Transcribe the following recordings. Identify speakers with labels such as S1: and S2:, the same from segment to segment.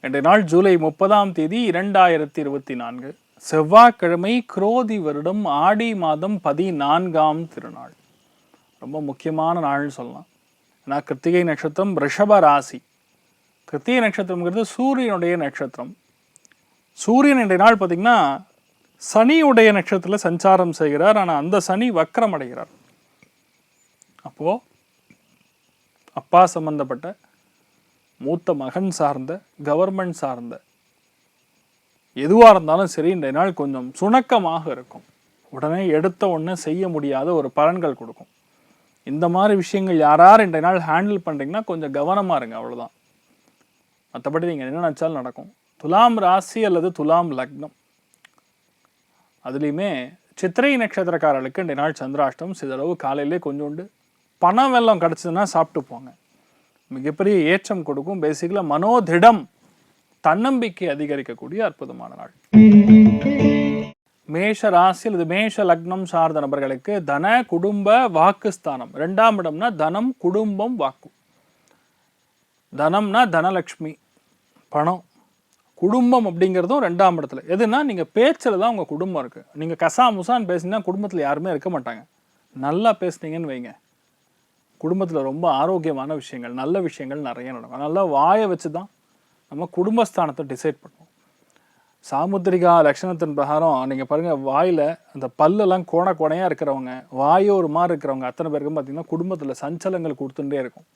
S1: இன்றைய நாள் ஜூலை 30 2024 செவ்வாய்க்கிழமை, குரோதி வருடம் ஆடி மாதம் 14ஆம் திருநாள். ரொம்ப முக்கியமான நாள்னு சொல்லலாம். ஏன்னா கிருத்திகை நட்சத்திரம், ரிஷப ராசி. கிருத்திகை நட்சத்திரம்ங்கிறது சூரியனுடைய நட்சத்திரம். சூரியன் இன்றைய நாள் பார்த்திங்கன்னா சனியுடைய நட்சத்திரத்தில் சஞ்சாரம் செய்கிறார். ஆனால் அந்த சனி வக்ரம் அடைகிறார். அப்போது அப்பா சம்பந்தப்பட்ட, மூத்த மகன் சார்ந்த, கவர்மெண்ட் சார்ந்த எதுவாக இருந்தாலும் சரி, இன்றைய நாள் கொஞ்சம் சுணக்கமாக இருக்கும். உடனே எடுத்த ஒன்று செய்ய முடியாத ஒரு பலன்கள் கொடுக்கும். இந்த மாதிரி விஷயங்கள் யார் இன்றைய நாள் ஹேண்டில் பண்ணுறீங்கன்னா கொஞ்சம் கவனமாக இருங்க, அவ்வளோதான். மற்றபடி நீங்கள் என்ன நினச்சாலும் நடக்கும். துலாம் ராசி அல்லது துலாம் லக்னம், அதுலேயுமே சித்திரை நட்சத்திரக்காரர்களுக்கு இன்றைய நாள் சந்திராஷ்டம். சிதளவு காலையிலே கொஞ்சோண்டு பணம் வெள்ளம் கிடச்சதுன்னா சாப்பிட்டு போங்க. மிகப்பெரிய ஏற்றம் கொடுக்கும். பேசிக்கலாக மனோதிடம், தன்னம்பிக்கை அதிகரிக்கக்கூடிய அற்புதமான நாள். மேஷ ராசி அல்லது மேஷ லக்னம் சார்ந்த நபர்களுக்கு தன, குடும்ப, வாக்குஸ்தானம். 2ஆம் இடம்னா தனம், குடும்பம், வாக்கு. தனம்னா தனலட்சுமி, பணம். குடும்பம் அப்படிங்கிறதும் 2ஆம் இடத்துல. எதுனா நீங்கள் பேச்சில் தான் உங்கள் குடும்பம் இருக்குது. நீங்கள் கசா முசான்னு பேசினீங்கன்னா குடும்பத்தில் யாருமே இருக்க மாட்டாங்க. நல்லா பேசுனீங்கன்னு வைங்க, குடும்பத்தில் ரொம்ப ஆரோக்கியமான விஷயங்கள், நல்ல விஷயங்கள் நிறைய நடக்கும். நல்லா வாயை வச்சு தான் நம்ம குடும்பஸ்தானத்தை டிசைட் பண்ணுவோம். சாமுத்திரிகா லட்சணத்தின் பிரகாரம் நீங்கள் பாருங்கள், வாயில் அந்த பல்லெல்லாம் கோணையாக இருக்கிறவங்க, வாயோ ஒரு மாதிரி இருக்கிறவங்க அத்தனை பேருக்கும் பார்த்திங்கன்னா குடும்பத்தில் சஞ்சலங்கள் கொடுத்துட்டே இருக்கும்.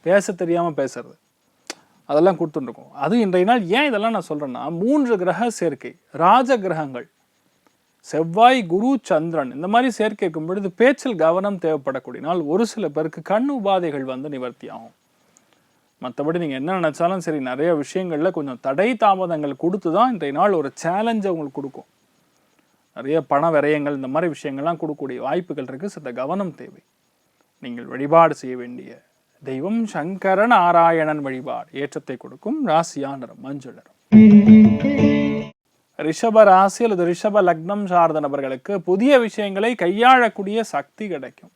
S1: பேச தெரியாமல் பேசுறது, அதெல்லாம் கொடுத்துட்டுருக்கும். அது இன்றைய நாள் ஏன் இதெல்லாம் நான் சொல்கிறேன்னா, 3 கிரக சேர்க்கை, ராஜ கிரகங்கள், செவ்வாய், குரு, சந்திரன், இந்த மாதிரி சேர்க்கை இருக்கும் பொழுது பேச்சில் கவனம் தேவைப்படக்கூடிய நாள். ஒரு சில பேருக்கு கண் உபாதைகள் வந்து நிவர்த்தி ஆகும். மற்றபடி நீங்கள் என்ன நினச்சாலும் சரி, நிறைய விஷயங்களில் கொஞ்சம் தடை தாமதங்கள் கொடுத்து தான் இன்றைய நாள் ஒரு சேலஞ்சை உங்களுக்கு கொடுக்கும். நிறைய பண விரயங்கள், இந்த மாதிரி விஷயங்கள்லாம் கொடுக்கக்கூடிய வாய்ப்புகள் இருக்குது. சில கவனம் தேவை. நீங்கள் வழிபாடு செய்ய வேண்டிய தெய்வம் சங்கர நாராயணன் வழிபாடு. ஏற்றத்தை கொடுக்கும். ராசியா நிறம் மஞ்சள் நிறம். ரிஷப ராசி அல்லது ரிஷப லக்னம் சார்ந்த நபர்களுக்கு புதிய விஷயங்களை கையாளக்கூடிய சக்தி கிடைக்கும்.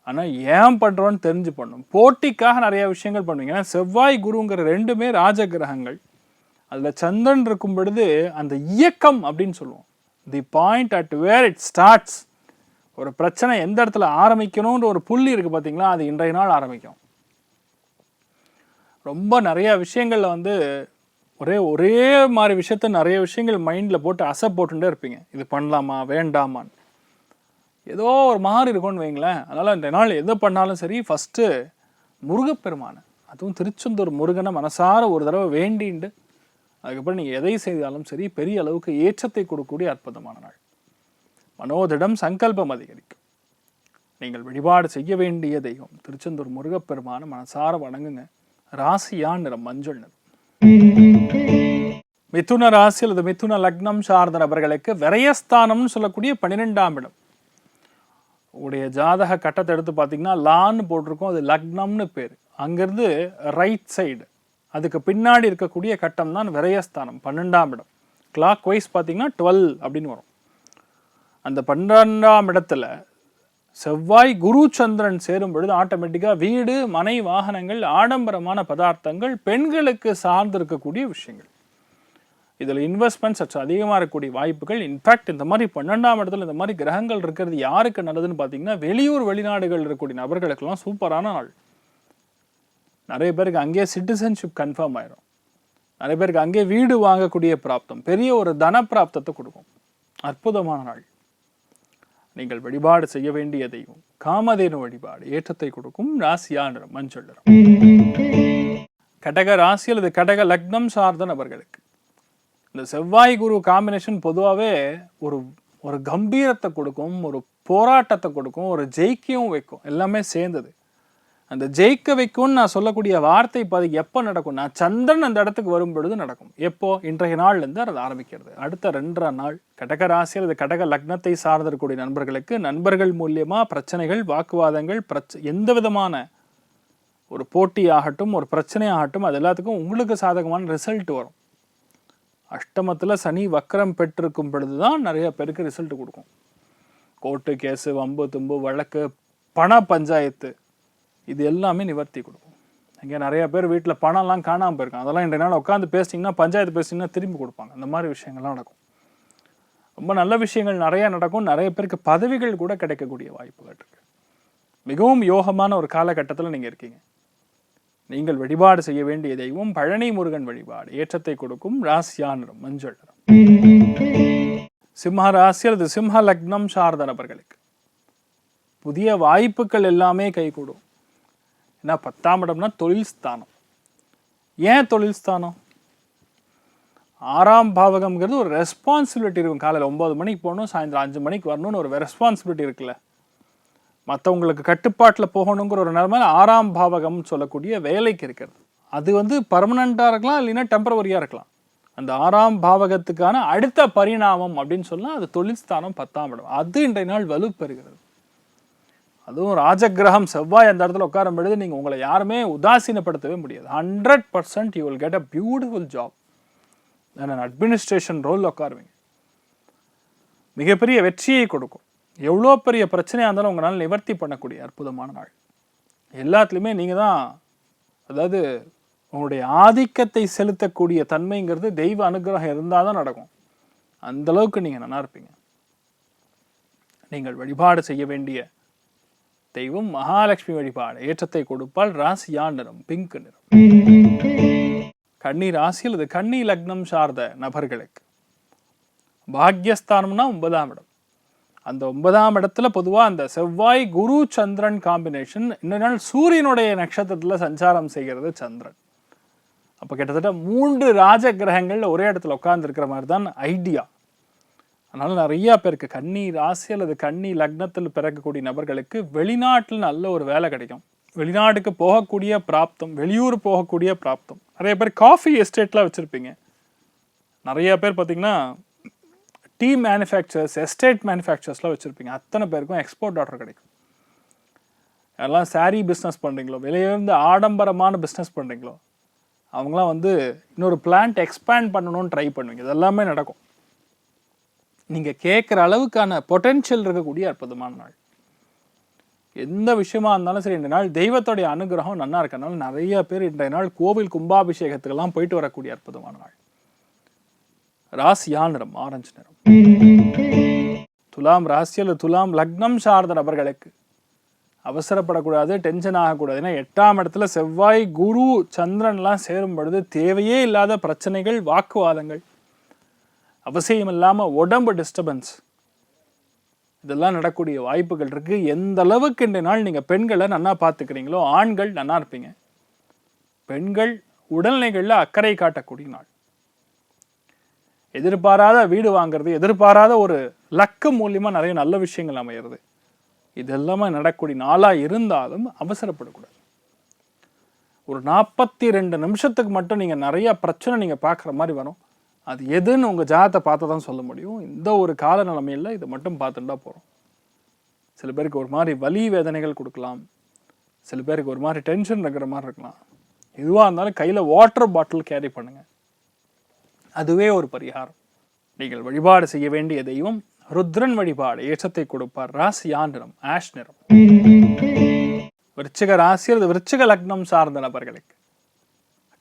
S1: ஆனால் ஏன் பண்ணுறோன்னு தெரிஞ்சு பண்ணும். போட்டிக்காக நிறைய விஷயங்கள் பண்ணுவீங்க. ஏன்னா செவ்வாய், குருங்கிற 2மே ராஜ கிரகங்கள். அதில் சந்திரன் இருக்கும் பொழுது அந்த இயக்கம் அப்படின்னு சொல்லுவோம். The point at where it starts. ஒரு பிரச்சனை எந்த இடத்துல ஆரம்பிக்கணுன்ற ஒரு புள்ளி இருக்குது பார்த்தீங்களா, அது இன்றைய நாள் ஆரம்பிக்கும். ரொம்ப நிறைய விஷயங்களில் வந்து ஒரே மாதிரி விஷயத்த நிறைய விஷயங்கள் மைண்டில் போட்டு அசை போட்டுட்டே இருப்பீங்க. இது பண்ணலாமா வேண்டாமான்னு ஏதோ ஒரு மாதிரி இருக்கும்னு வைங்களேன். அதனால் இந்த நாள் எது பண்ணாலும் சரி, ஃபஸ்ட்டு முருகப்பெருமானை, அதுவும் திருச்செந்தூர் முருகனை மனசார ஒரு தடவை வேண்டிண்டு அதுக்கப்புறம் நீங்கள் எதை செய்தாலும் சரி, பெரிய அளவுக்கு ஏற்றத்தை கொடுக்கக்கூடிய அற்புதமான நாள். மனோதிடம், சங்கல்பம் அதிகரிக்கும். நீங்கள் வழிபாடு செய்ய வேண்டிய தெய்வம் திருச்செந்தூர் முருகப்பெருமானை மனசார வணங்குங்க. ராசியா நிறம் மஞ்சள் நிறம். மிதுன ராசி அல்லது மிதுன லக்னம் சார்ந்த நபர்களுக்கு விரயஸ்தானம்னு சொல்லக்கூடிய 12ஆம் இடம். உடைய ஜாதக கட்டத்தை எடுத்து பார்த்தீங்கன்னா லான்னு போட்டிருக்கோம், அது லக்னம்னு பேர். அங்கிருந்து ரைட் சைடு அதுக்கு பின்னாடி இருக்கக்கூடிய கட்டம் தான் விரயஸ்தானம், 12ஆம் இடம். கிளாக் வைஸ் பார்த்தீங்கன்னா 12 அப்படின்னு வரும். அந்த 12ஆம் இடத்துல செவ்வாய், குரு, சந்திரன் சேரும் பொழுது ஆட்டோமேட்டிக்காக வீடு, மனை, வாகனங்கள், ஆடம்பரமான பதார்த்தங்கள், பெண்களுக்கு சார்ந்து இருக்கக்கூடிய விஷயங்கள், இதில் இன்வெஸ்ட்மெண்ட் சற்று அதிகமாக இருக்கக்கூடிய வாய்ப்புகள். இன்ஃபேக்ட் இந்த மாதிரி 12ஆம் இடத்துல இந்த மாதிரி கிரகங்கள் இருக்கிறது யாருக்கு நல்லதுன்னு பார்த்தீங்கன்னா, வெளியூர் வெளிநாடுகள் இருக்கக்கூடிய நபர்களுக்கெல்லாம் சூப்பரான நாள். நிறைய பேருக்கு அங்கேயே சிட்டிசன்ஷிப் கன்ஃபார்ம் ஆயிரும். நிறைய பேருக்கு அங்கேயே வீடு வாங்கக்கூடிய பிராப்தம், பெரிய ஒரு தன பிராப்தத்தை கொடுக்கும். அற்புதமான நாள். நீங்கள் வழிபாடு செய்ய வேண்டிய தெய்வம் காமதேனு வழிபாடு. ஏற்றத்தை கொடுக்கும். ராசியா நிறம் மஞ்சள் நிறம். கடக ராசி அல்லது கடக லக்னம் சார்ந்த நபர்களுக்கு இந்த செவ்வாய் குரு காம்பினேஷன் பொதுவாகவே ஒரு கம்பீரத்தை கொடுக்கும், ஒரு போராட்டத்தை கொடுக்கும், ஒரு ஜெயிக்கவும் வைக்கும். எல்லாமே சேர்ந்தது. அந்த ஜெயிக்க வைக்கும்னு நான் சொல்லக்கூடிய வார்த்தை இப்போ எப்போ நடக்கும்னா, சந்திரன் அந்த இடத்துக்கு வரும் பொழுது நடக்கும். எப்போ? இன்றைய நாள்லேருந்து அது ஆரம்பிக்கிறது. அடுத்த 2 நாள் கடக ராசி அல்லது கடக லக்னத்தை சார்ந்திருக்கக்கூடிய நண்பர்களுக்கு நண்பர்கள் மூலியமாக பிரச்சனைகள், வாக்குவாதங்கள், எந்த விதமான ஒரு போட்டியாகட்டும், ஒரு பிரச்சனையாகட்டும், அது எல்லாத்துக்கும் உங்களுக்கு சாதகமான ரிசல்ட் வரும். அஷ்டமத்தில் சனி வக்கரம் பெற்றிருக்கும் பொழுது தான் நிறைய பேருக்கு ரிசல்ட் கொடுக்கும். கோர்ட்டு கேஸு, வம்பு தும்பு, வழக்கு, பண பஞ்சாயத்து, இது எல்லாமே நிவர்த்தி கொடுக்கும். இங்கே நிறைய பேர் வீட்டில் பணம்லாம் காணாமல் போயிருக்காங்க. அதெல்லாம் இன்றைய நாள் உட்காந்து பேசிட்டிங்கன்னா, பஞ்சாயத்து பேசிட்டிங்கன்னா திரும்பி கொடுப்பாங்க. அந்த மாதிரி விஷயங்கள்லாம் நடக்கும். ரொம்ப நல்ல விஷயங்கள் நிறையா நடக்கும். நிறைய பேருக்கு பதவிகள் கூட கிடைக்கக்கூடிய வாய்ப்புகள் இருக்குது. மிகவும் யோகமான ஒரு காலகட்டத்தில் நீங்கள் இருக்கீங்க. நீங்கள் வழிபாடு செய்ய வேண்டிய தெய்வம் பழனி முருகன் வழிபாடு. ஏற்றத்தை கொடுக்கும். ராசியா நிறம் மஞ்சள் நிறம். சிம்ம ராசி அல்லது சிம்ம லக்னம் சார்ந்த நபர்களுக்கு புதிய வாய்ப்புகள் எல்லாமே கைகூடும். ஏன்னா 10ஆம் இடம்னா தொழில் ஸ்தானம். ஏன் தொழில் ஸ்தானம்? 6ஆம் பாவகம்ங்கிறது ஒரு ரெஸ்பான்சிபிலிட்டி இருக்கும். காலையில் 9 மணிக்கு போகணும், சாயந்தரம் 5 மணிக்கு வரணும்னு ஒரு ரெஸ்பான்சிபிலிட்டி இருக்குல்ல. மற்றவங்களுக்கு கட்டுப்பாட்டில் போகணுங்கிற ஒரு நிலைமை 6ஆம் பாவகம்னு சொல்லக்கூடிய வேலைக்கு இருக்கிறது. அது பர்மனண்ட்டாக இருக்கலாம், இல்லைன்னா டெம்பரவரியாக இருக்கலாம். அந்த 6ஆம் பாவகத்துக்கான அடுத்த பரிணாமம் அப்படின்னு சொல்லலாம். அது தொழில் ஸ்தானம் 10ஆம் இடம். அது இன்றைய நாள் வலுப்பெறுகிறது. அதுவும் ராஜகிரகம் செவ்வாய் அந்த இடத்துல உட்காரும் பொழுது நீங்கள் உங்களை யாருமே உதாசீனப்படுத்தவே முடியாது. 100% you will get a beautiful job. நான் அட்மினிஸ்ட்ரேஷன் ரோலில் உட்காருவீங்க. மிகப்பெரிய வெற்றியை கொடுக்கும். எவ்வளோ பெரிய பிரச்சனையாக இருந்தாலும் உங்களால் நிவர்த்தி பண்ணக்கூடிய அற்புதமான நாள். எல்லாத்துலேயுமே நீங்கள் தான், அதாவது உங்களுடைய ஆதிக்கத்தை செலுத்தக்கூடிய தன்மைங்கிறது தெய்வ அனுகிரகம் இருந்தால் தான் நடக்கும். அந்தளவுக்கு நீங்கள் நல்லா இருப்பீங்க. நீங்கள் வழிபாடு செய்ய வேண்டிய தெய்வம் மகாலட்சுமி வழிபாடு. ஏற்றத்தை கொடுப்பால். ராசியா நிறம் பிங்க் நிறம். கன்னி ராசி அல்லது கன்னி லக்னம் சார்ந்த நபர்களுக்கு பாக்யஸ்தானம்னா 9ஆம் இடம். அந்த 9ஆம் இடத்துல பொதுவாக அந்த செவ்வாய் குரு சந்திரன் காம்பினேஷன். இன்னொரு நாள் சூரியனுடைய நட்சத்திரத்தில் சஞ்சாரம் செய்கிறது சந்திரன். அப்போ கிட்டத்தட்ட 3 ராஜ கிரகங்கள் ஒரே இடத்துல உட்கார்ந்து இருக்கிற மாதிரி தான் ஐடியா. அதனால நிறைய பேருக்கு கன்னி ராசி அல்லது கன்னி லக்னத்தில் பிறக்கக்கூடிய நபர்களுக்கு வெளிநாட்டில் நல்ல ஒரு வேலை கிடைக்கும். வெளிநாட்டுக்கு போகக்கூடிய பிராப்தம், வெளியூர் போகக்கூடிய பிராப்தம். நிறைய பேர் காஃபி எஸ்டேட்லாம் வச்சுருப்பீங்க. நிறைய பேர் பார்த்தீங்கன்னா டீ மேனுஃபேக்சர்ஸ், எஸ்டேட் மேனுஃபேக்சர்ஸ்லாம் வச்சுருப்பீங்க. அத்தனை பேருக்கும் எக்ஸ்போர்ட் ஆர்டர் கிடைக்கும். எல்லாம் சாரீ பிஸ்னஸ் பண்ணுறீங்களோ, வெளியிருந்து ஆடம்பரமான பிஸ்னஸ் பண்ணுறீங்களோ, அவங்களாம் இன்னொரு பிளான்ட் எக்ஸ்பேண்ட் பண்ணணும்னு ட்ரை பண்ணுவீங்க. இதெல்லாமே நடக்கும். நீங்கள் கேட்குற அளவுக்கான பொட்டென்ஷியல் இருக்கக்கூடிய அற்புதமான நாள். எந்த விஷயமா இருந்தாலும் சரி, இந்த நாள் தெய்வத்தோடைய அனுகிரகம் நல்லா இருக்கனால நிறைய பேர் இன்றைய நாள் கோவில் கும்பாபிஷேகத்துக்கெல்லாம் போயிட்டு வரக்கூடிய அற்புதமான நாள். ராசியா நிறம் ஆரஞ்சு நிறம். துலாம் ராசி அல்லது துலாம் லக்னம் சார்ந்த நபர்களுக்கு அவசரப்படக்கூடாது, டென்ஷன் ஆகக்கூடாது. ஏன்னா 8ஆம் இடத்துல செவ்வாய் குரு சந்திரன்லாம் சேரும் பொழுது தேவையே இல்லாத பிரச்சனைகள், வாக்குவாதங்கள், அவசியம் இல்லாமல் உடம்பு டிஸ்டர்பன்ஸ், இதெல்லாம் நடக்கூடிய வாய்ப்புகள் இருக்குது. எந்த அளவுக்கு இந்த நாள் நீங்கள் பெண்களை நல்லா பார்த்துக்கிறீங்களோ ஆண்கள் நல்லா இருப்பீங்க. பெண்கள் உடல்நிலைகளில் அக்கறை காட்டக்கூடிய நாள். எதிர்பாராத வீடு வாங்கிறது, எதிர்பாராத ஒரு லக்கு மூலியமாக நிறைய நல்ல விஷயங்கள் அமையிறது, இதெல்லாமே நடக்கூடிய நாளாக இருந்தாலும் அவசரப்படக்கூடாது. ஒரு 42 நிமிஷத்துக்கு மட்டும் நீங்கள் நிறையா பிரச்சனை நீங்கள் பார்க்குற மாதிரி வரும். அது எதுன்னு உங்கள் ஜாதத்தை பார்த்து தான் சொல்ல முடியும். இந்த ஒரு கால நிலைமையில் இதை மட்டும் பார்த்துட்டா போகிறோம். சில பேருக்கு ஒரு மாதிரி வலி வேதனைகள் கொடுக்கலாம். சில பேருக்கு ஒரு மாதிரி டென்ஷன் இருக்கிற மாதிரி இருக்கலாம். எதுவாக இருந்தாலும் கையில் வாட்டர் பாட்டில் கேரி பண்ணுங்கள். அதுவே ஒரு பரிகாரம். நீங்கள் வழிபாடு செய்ய வேண்டிய தெய்வம் ருத்ரன் வழிபாடு. ஏற்றத்தை கொடுப்பார். ராசியா நிறம் ஆஷ் நிறம். விருச்சிக ராசி அல்லது விருச்சிக லக்னம் சார்ந்த நபர்களுக்கு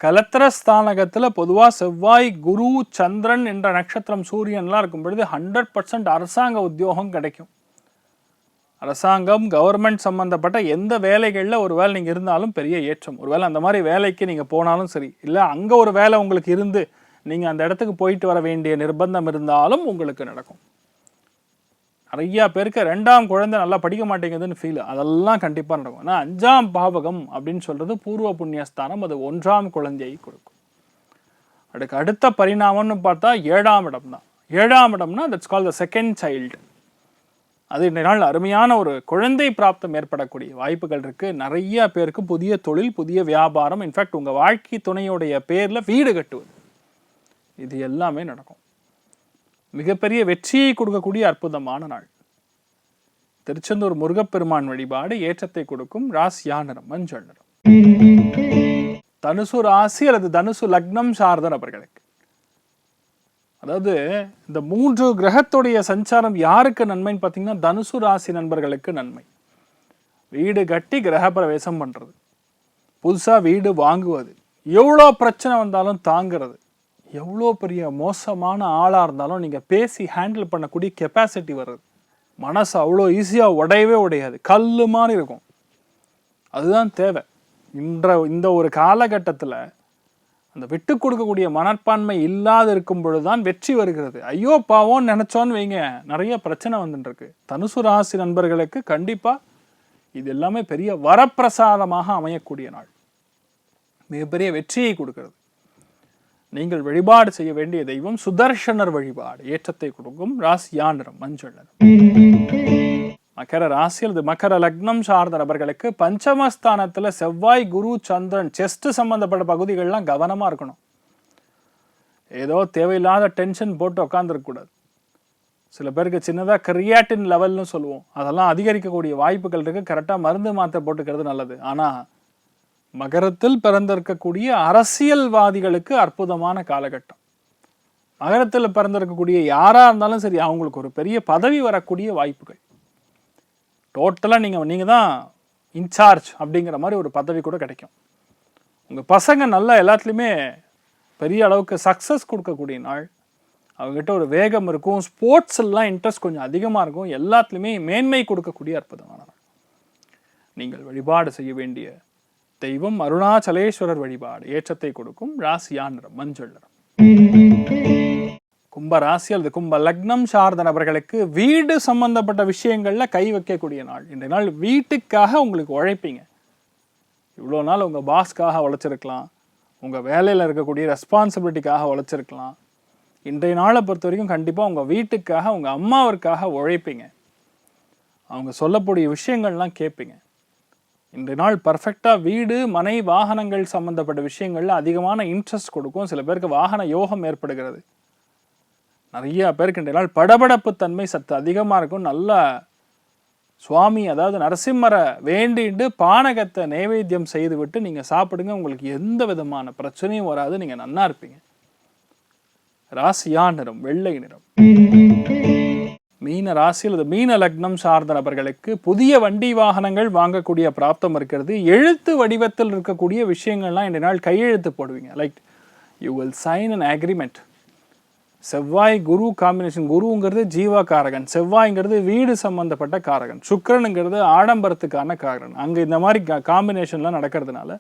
S1: கலத்திரஸ்தானகத்தில் பொதுவாக செவ்வாய் குரு சந்திரன் என்ற நட்சத்திரம் சூரியன்லாம் இருக்கும் பொழுது 100% அரசாங்க உத்தியோகம் கிடைக்கும். அரசாங்கம், கவர்மெண்ட் சம்மந்தப்பட்ட எந்த வேலைகளில் ஒரு வேலை நீங்கள் இருந்தாலும் பெரிய ஏற்றம். ஒரு வேலை அந்த மாதிரி வேலைக்கு நீங்கள் போனாலும் சரி, இல்லை அங்கே ஒரு வேலை உங்களுக்கு இருந்து நீங்கள் அந்த இடத்துக்கு போயிட்டு வர வேண்டிய நிர்பந்தம் இருந்தாலும் உங்களுக்கு நடக்கும். நிறையா பேருக்கு 2ஆம் குழந்தை நல்லா படிக்க மாட்டேங்குதுன்னு ஃபீல், அதெல்லாம் கண்டிப்பாக நடக்கும். ஆனால் 5ஆம் பாவகம் அப்படின்னு சொல்கிறது பூர்வ புண்ணியஸ்தானம். அது 1ஆம் குழந்தையை கொடுக்கும். அதுக்கு அடுத்த பரிணாமம்னு பார்த்தா 7ஆம் இடம் தான். 7ஆம் இடம்னா that's call the second child. அது இந்த நாள் அருமையான ஒரு குழந்தை பிராப்தம் ஏற்படக்கூடிய வாய்ப்புகள் இருக்குது. நிறைய பேருக்கு புதிய தொழில், புதிய வியாபாரம், இன்ஃபேக்ட் உங்கள் வாழ்க்கை துணையுடைய பேரில் வீடு கட்டுவது, இது எல்லாமே நடக்கும். மிகப்பெரிய வெற்றியை கொடுக்கக்கூடிய அற்புதமான நாள். திருச்செந்தூர் முருகப்பெருமான் வழிபாடு. ஏற்றத்தை கொடுக்கும். ராசியா நிறம் மஞ்சள் நிறம். தனுசு ராசி அல்லது தனுசு லக்னம் சார்ந்த நபர்களுக்கு, அதாவது இந்த 3 கிரகத்துடைய சஞ்சாரம் யாருக்கு நன்மைன்னு பார்த்தீங்கன்னா தனுசு ராசி நண்பர்களுக்கு நன்மை. வீடு கட்டி கிரக பிரவேசம் பண்ணுறது, புதுசாக வீடு வாங்குவது, எவ்வளோ பிரச்சனை வந்தாலும் தாங்கிறது, எவ்வளோ பெரிய மோசமான ஆளாக இருந்தாலும் நீங்கள் பேசி ஹேண்டில் பண்ணக்கூடிய கெப்பாசிட்டி வருது. மனசு அவ்வளோ ஈஸியாக உடையவே உடையாது, கல் மாதிரி இருக்கும். அதுதான் தேவை. இந்த ஒரு காலகட்டத்தில் அந்த விட்டு கொடுக்கக்கூடிய மனப்பான்மை இல்லாத இருக்கும் பொழுதுதான் வெற்றி வருகிறது. ஐயோ பாவோன்னு நினச்சோன்னு வைங்க, நிறைய பிரச்சனை வந்துட்டுருக்கு. தனுசு ராசி நண்பர்களுக்கு கண்டிப்பாக இது எல்லாமே பெரிய வரப்பிரசாதமாக அமையக்கூடிய நாள், மிகப்பெரிய வெற்றியை கொடுக்கிறது. நீங்கள் வழிபாடு செய்ய வேண்டிய தெய்வம் சுதர்ஷனர் வழிபாடு, ஏற்றத்தை கொடுக்கும். ராசியா நிறம் மஞ்சள் நிறம். மகர ராசி அல்லது மகர லக்னம் சார்ந்த நபர்களுக்கு பஞ்சமஸ்தானத்தில் செவ்வாய், குரு, சந்திரன், செஸ்ட் சம்பந்தப்பட்ட பகுதிகள்லாம் கவனமாக இருக்கணும். ஏதோ தேவையில்லாத டென்ஷன் போட்டு உட்காந்துருக்கக்கூடாது. சில பேருக்கு சின்னதாக கிரியாட்டின் லெவல்னு சொல்லுவோம், அதெல்லாம் அதிகரிக்கக்கூடிய வாய்ப்புகள் இருக்குது. கரெக்டாக மருந்து மாத்திரை போட்டுக்கிறது நல்லது. ஆனால் மகரத்தில் பிறந்திருக்கக்கூடிய அரசியல்வாதிகளுக்கு அற்புதமான காலகட்டம். மகரத்தில் பிறந்திருக்கக்கூடிய யாராக இருந்தாலும் சரி, அவங்களுக்கு ஒரு பெரிய பதவி வரக்கூடிய வாய்ப்புகள். டோட்டலாக நீங்கள் தான் இன்சார்ஜ் அப்படிங்கிற மாதிரி ஒரு பதவி கூட கிடைக்கும். உங்கள் பசங்க நல்லா எல்லாத்துலேயுமே பெரிய அளவுக்கு சக்ஸஸ் கொடுக்கக்கூடிய நாள். அவங்ககிட்ட ஒரு வேகம் இருக்கும், ஸ்போர்ட்ஸ்லாம் இன்ட்ரெஸ்ட் கொஞ்சம் அதிகமாக இருக்கும், எல்லாத்துலேயுமே மேன்மை கொடுக்கக்கூடிய அற்புதமான நாள். நீங்கள் வழிபாடு செய்ய வேண்டிய தெய்வம் அருணாச்சலேஸ்வரர் வழிபாடு, ஏற்றத்தை கொடுக்கும். ராசியா நிறம் மஞ்சள் நிறம். கும்ப ராசி அல்லது கும்ப லக்னம் சார்ந்த நபர்களுக்கு வீடு சம்பந்தப்பட்ட விஷயங்கள்ல கை வைக்கக்கூடிய நாள். இன்றைய நாள் வீட்டுக்காக உங்களுக்கு உழைப்பீங்க. இவ்வளோ நாள் உங்கள் பாஸ்க்காக உழைச்சிருக்கலாம், உங்கள் வேலையில் இருக்கக்கூடிய ரெஸ்பான்சிபிலிட்டிக்காக உழைச்சிருக்கலாம். இன்றைய நாளை பொறுத்த வரைக்கும் கண்டிப்பாக உங்கள் வீட்டுக்காக, உங்கள் அம்மாவிற்காக உழைப்பீங்க. அவங்க சொல்லக்கூடிய விஷயங்கள்லாம் கேட்பீங்க. இன்றைய நாள் பர்ஃபெக்டாக வீடு, மனை, வாகனங்கள் சம்மந்தப்பட்ட விஷயங்களில் அதிகமான இன்ட்ரெஸ்ட் கொடுக்கும். சில பேருக்கு வாகன யோகம் ஏற்படுகிறது. நிறைய பேருக்கு இன்றைய நாள் படபடப்பு தன்மை சற்று அதிகமாக இருக்கும். நல்லா சுவாமி, அதாவது நரசிம்மரை வேண்டிட்டு பானகத்தை நைவேத்தியம் செய்து விட்டு நீங்கள் சாப்பிடுங்க. உங்களுக்கு எந்த விதமான பிரச்சனையும் வராது, நீங்கள் நன்னா இருப்பீங்க. ராசியா நிறம் வெள்ளை நிறம். மீன ராசி அல்லது மீன லக்னம் சார்ந்த நபர்களுக்கு புதிய வண்டி வாகனங்கள் வாங்கக்கூடிய பிராப்தம் இருக்கிறது. எழுத்து வடிவத்தில் இருக்கக்கூடிய விஷயங்கள்லாம் இன்றைய நாள் கையெழுத்து போடுவீங்க. Like you will sign an agreement. செவ்வாய் குரு காம்பினேஷன். குருங்கிறது ஜீவகாரகன், செவ்வாய்ங்கிறது வீடு சம்பந்தப்பட்ட காரகன், சுக்கிரனுங்கிறது ஆடம்பரத்துக்கான காரகன். அங்கே இந்த மாதிரி காம்பினேஷன்லாம் நடக்கிறதுனால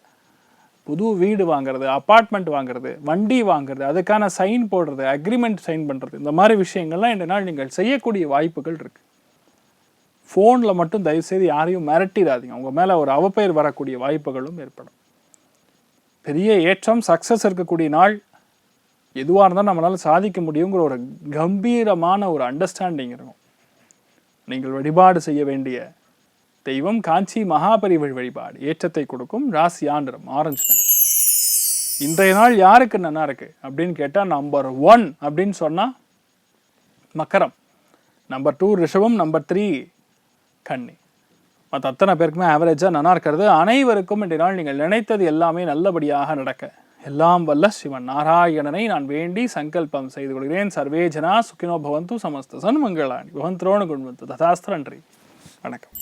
S1: புது வீடு வாங்குறது, அப்பார்ட்மெண்ட் வாங்குறது, வண்டி வாங்குறது, அதுக்கான சைன் போடுறது, அக்ரிமெண்ட் சைன் பண்ணுறது, இந்த மாதிரி விஷயங்கள்லாம் இந்த நாள் நீங்கள் செய்யக்கூடிய வாய்ப்புகள் இருக்குது. ஃபோனில் மட்டும் தயவுசெய்து யாரையும் மிரட்டிடாதீங்க. உங்கள் மேலே ஒரு அவப்பெயர் வரக்கூடிய வாய்ப்புகளும் ஏற்படும். பெரிய ஏற்றம், சக்ஸஸ் இருக்கக்கூடிய நாள். எதுவாக இருந்தாலும் நம்மளால் சாதிக்க முடியுங்கிற ஒரு கம்பீரமான ஒரு அண்டர்ஸ்டாண்டிங் இருக்கும். நீங்கள் வழிபாடு செய்ய வேண்டிய தெய்வம் காஞ்சி மகாபரிவள் வழிபாடு, ஏற்றத்தை கொடுக்கும். ராசியா நிறம் ஆரஞ்சு நிறம். இன்றைய நாள் யாருக்கு நல்லா இருக்கு அப்படின்னு கேட்டால், நம்பர் 1 அப்படின்னு சொன்னால் மக்கரம், நம்பர் 2 ரிஷபம், நம்பர் 3 கன்னி. மற்ற அத்தனை பேருக்குமே ஆவரேஜாக நல்லா இருக்கிறது. அனைவருக்கும் இன்றைய நாள் நீங்கள் நினைத்தது எல்லாமே நல்லபடியாக நடக்க எல்லாம் வல்ல சிவன் நாராயணனை நான் வேண்டி சங்கல்பம் செய்து கொள்கிறேன். சர்வே ஜனா சுக்கினோ பவந்து, சமஸ்த சன்மங்களானி பவந்தரோணு குண்வந்து ததாஸ்திர. நன்றி, வணக்கம்.